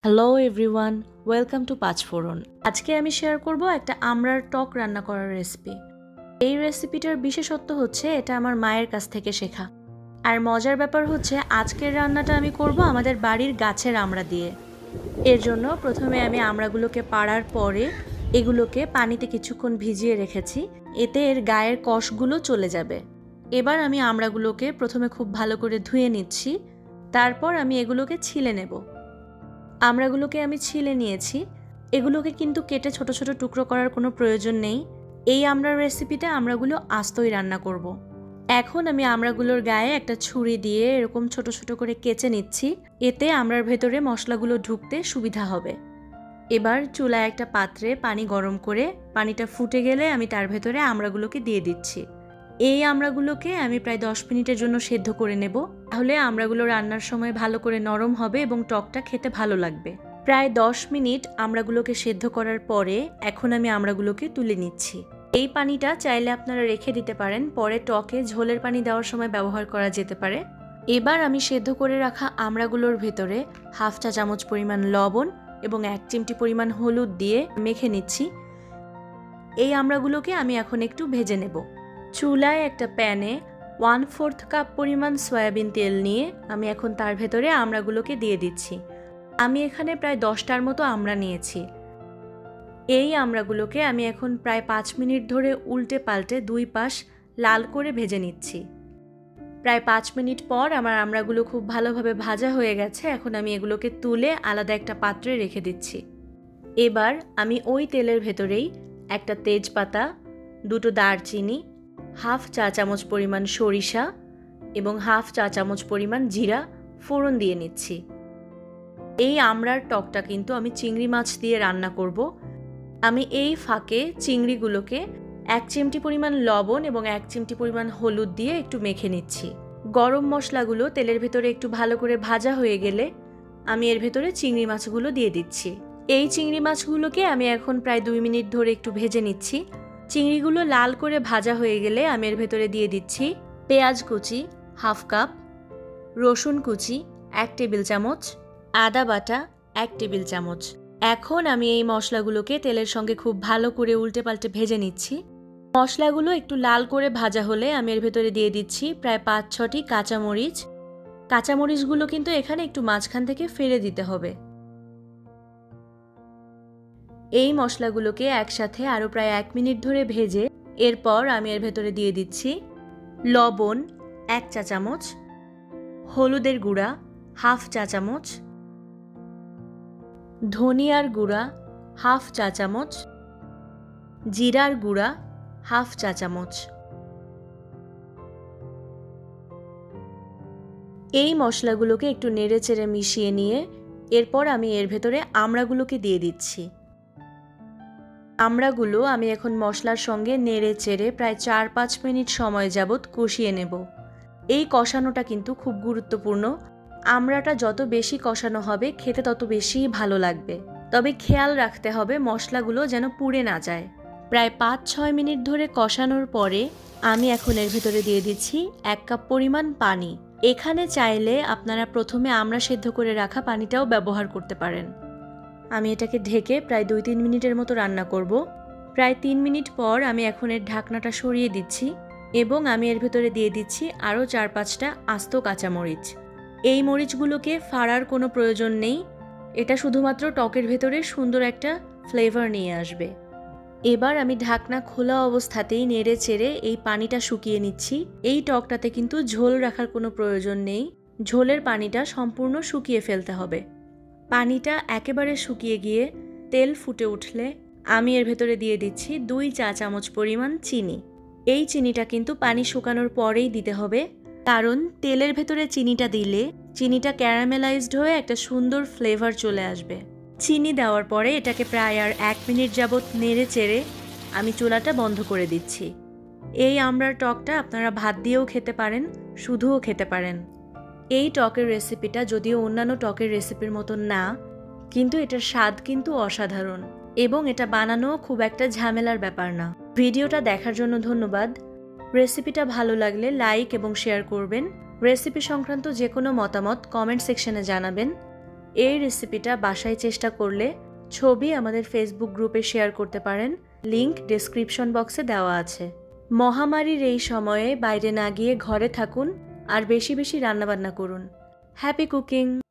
Hello everyone, welcome to পাঁচফোড়ন। আজকে আমি share করব একটা আমড়ার টক রান্না করার রেসিপি। এই রেসিপিটার বিশেষত্ব হচ্ছে এটা আমার মায়ের কাছ থেকে শেখা। আর মজার ব্যাপার হচ্ছে আজকের রান্নাটা আমি করব আমাদের বাড়ির গাছের আমড়া দিয়ে। এর জন্য প্রথমে আমি আমড়াগুলোকে পাড়ার পরে এগুলোকে পানিতে কিছুক্ষণ ভিজিয়ে রেখেছি, এতে এর গায়ের কষগুলো চলে যাবে। এবার আমি আমড়াগুলোকে প্রথমে খুব ভালো করে ধুয়ে নিচ্ছি, তারপর আমি এগুলোকে ছিলে নেব। আমড়াগুলোকে আমি ছিলে নিয়েছি, এগুলোকে কিন্তু কেটে ছোট ছোট টুকরো করার কোনো প্রয়োজন নেই। এই আমড়ার রেসিপিতে আমড়াগুলো আস্তই রান্না করব। এখন আমি আমড়াগুলোর গায়ে একটা ছুরি দিয়ে এরকম ছোট ছোট করে কেচে নিচ্ছি, এতে আমড়ার ভেতরে মশলাগুলো ঢুকতে সুবিধা হবে। এবার চুলায় একটা পাত্রে পানি গরম করে পানিটা ফুটে গেলে আমি তার ভেতরে আমড়াগুলোকে দিয়ে দিচ্ছি। এই আমড়াগুলোকে আমি প্রায় 10 মিনিটের জন্য সেদ্ধ করে নেব, তাহলে আমড়াগুলো রান্নার সময় ভালো করে নরম হবে এবং টকটা খেতে ভালো লাগবে। প্রায় 10 মিনিট আমড়াগুলোকে সেদ্ধ করার পরে এখন আমি আমড়াগুলোকে তুলে নিচ্ছি। এই পানিটা চাইলে আপনারা রেখে দিতে পারেন, পরে টকে ঝোলের পানি দেওয়ার সময় ব্যবহার করা যেতে পারে। এবার আমি সেদ্ধ করে রাখা আমড়াগুলোর ভেতরে হাফ চা চামচ পরিমাণ লবণ এবং 1 চিমটি পরিমাণ হলুদ দিয়ে মেখে নিচ্ছি। এই আমড়াগুলোকে আমি এখন একটু ভেজে নেব। চুলায় একটা প্যানে 1/4 কাপ পরিমাণ সয়াবিন তেল নিয়ে আমি এখন তার ভেতরে আমড়াগুলোকে দিয়ে দিচ্ছি। আমি এখানে প্রায় 10টার মতো আমড়া নিয়েছি। এই আমড়াগুলোকে আমি এখন প্রায় 5 মিনিট ধরে উল্টে পাল্টে দুই পাশ লাল করে ভেজে নিচ্ছি। প্রায় 5 মিনিট পর আমার আমড়াগুলো খুব ভালোভাবে ভাজা হয়ে গেছে। এখন আমি এগুলোকে তুলে আলাদা একটা পাত্রে রেখে দিচ্ছি। এবার আমি ওই তেলের ভেতরেই একটা তেজপাতা, 2টো দারচিনি, হাফ চা চামচ পরিমাণ সরিষা এবং হাফ চা চামচ পরিমাণ জিরা ফোড়ন দিয়ে নিচ্ছি। এই আমড়ার টকটা কিন্তু আমি চিংড়ি মাছ দিয়ে রান্না করব। আমি এই ফাঁকে চিংড়িগুলোকে 1 চিমটি পরিমাণ লবণ এবং 1 চিমটি পরিমাণ হলুদ দিয়ে একটু মেখে নিচ্ছি। গরম মশলাগুলো তেলের ভেতরে একটু ভালো করে ভাজা হয়ে গেলে আমি এর ভেতরে চিংড়ি মাছগুলো দিয়ে দিচ্ছি। এই চিংড়ি মাছগুলোকে আমি এখন প্রায় 2 মিনিট ধরে একটু ভেজে নিচ্ছি। চিংড়িগুলো লাল করে ভাজা হয়ে গেলে আমি এর ভেতরে দিয়ে দিচ্ছি পেঁয়াজ কুচি হাফ কাপ, রসুন কুচি 1 টেবিল চামচ, আদা বাটা 1 টেবিল চামচ। এখন আমি এই মশলাগুলোকে তেলের সঙ্গে খুব ভালো করে উল্টে পাল্টে ভেজে নিচ্ছি। মশলাগুলো একটু লাল করে ভাজা হলে আমি এর ভেতরে দিয়ে দিচ্ছি প্রায় 5-6টি কাঁচামরিচ। কাঁচামরিচগুলো কিন্তু এখানে একটু মাঝখান থেকে ফেলে দিতে হবে। এই মশলাগুলোকে একসাথে আরও প্রায় 1 মিনিট ধরে ভেজে এরপর আমি এর ভেতরে দিয়ে দিচ্ছি লবণ 1 চা চামচ, হলুদের গুঁড়া হাফ চা চামচ, ধনিয়ার গুঁড়া হাফ চা চামচ, জিরার গুঁড়া হাফ চা চামচ। এই মশলাগুলোকে একটু নেড়েচেড়ে মিশিয়ে নিয়ে এরপর আমি এর ভেতরে আমড়াগুলোকে দিয়ে দিচ্ছি। আমড়াগুলো আমি এখন মশলার সঙ্গে নেড়ে চেড়ে প্রায় 4-5 মিনিট সময় যাবত কষিয়ে নেব। এই কষানোটা কিন্তু খুব গুরুত্বপূর্ণ। আমড়াটা যত বেশি কষানো হবে খেতে তত বেশি ভালো লাগবে, তবে খেয়াল রাখতে হবে মশলাগুলো যেন পুড়ে না যায়। প্রায় 5-6 মিনিট ধরে কষানোর পরে আমি এখন এর ভেতরে দিয়ে দিচ্ছি 1 কাপ পরিমাণ পানি। এখানে চাইলে আপনারা প্রথমে আমড়া সেদ্ধ করে রাখা পানিটাও ব্যবহার করতে পারেন। আমি এটাকে ঢেকে প্রায় 2-3 মিনিটের মতো রান্না করব। প্রায় 3 মিনিট পর আমি এখন এর ঢাকনাটা সরিয়ে দিচ্ছি এবং আমি এর ভেতরে দিয়ে দিচ্ছি আরও 4-5টা আস্ত কাঁচামরিচ। এই মরিচগুলোকে ফাড়ার কোনো প্রয়োজন নেই, এটা শুধুমাত্র টকের ভেতরে সুন্দর একটা ফ্লেভার নিয়ে আসবে। এবার আমি ঢাকনা খোলা অবস্থাতেই নেড়ে চেড়ে এই পানিটা শুকিয়ে নিচ্ছি। এই টকটাতে কিন্তু ঝোল রাখার কোনো প্রয়োজন নেই, ঝোলের পানিটা সম্পূর্ণ শুকিয়ে ফেলতে হবে। পানিটা একেবারে শুকিয়ে গিয়ে তেল ফুটে উঠলে আমি এর ভেতরে দিয়ে দিচ্ছি 2 চা চামচ পরিমাণ চিনি। এই চিনিটা কিন্তু পানি শুকানোর পরেই দিতে হবে, কারণ তেলের ভেতরে চিনিটা দিলে চিনিটা ক্যারামেলাইজড হয়ে একটা সুন্দর ফ্লেভার চলে আসবে। চিনি দেওয়ার পরে এটাকে প্রায় আর 1 মিনিট যাবত নেড়ে চেড়ে আমি চুলাটা বন্ধ করে দিচ্ছি। এই আমড়ার টকটা আপনারা ভাত দিয়েও খেতে পারেন, শুধুও খেতে পারেন। এই টকের রেসিপিটা যদিও অন্যান্য টকের রেসিপির মতন না, কিন্তু এটার স্বাদ কিন্তু অসাধারণ এবং এটা বানানোও খুব একটা ঝামেলার ব্যাপার না। ভিডিওটা দেখার জন্য ধন্যবাদ। রেসিপিটা ভালো লাগলে লাইক এবং শেয়ার করবেন। রেসিপি সংক্রান্ত যে কোনো মতামত কমেন্ট সেকশনে জানাবেন। এই রেসিপিটা বাসায় চেষ্টা করলে ছবি আমাদের ফেসবুক গ্রুপে শেয়ার করতে পারেন, লিংক ডেসক্রিপশন বক্সে দেওয়া আছে। মহামারীর এই সময়ে বাইরে না গিয়ে ঘরে থাকুন আর বেশি বেশি রান্নাবান্না করুন। Happy cooking!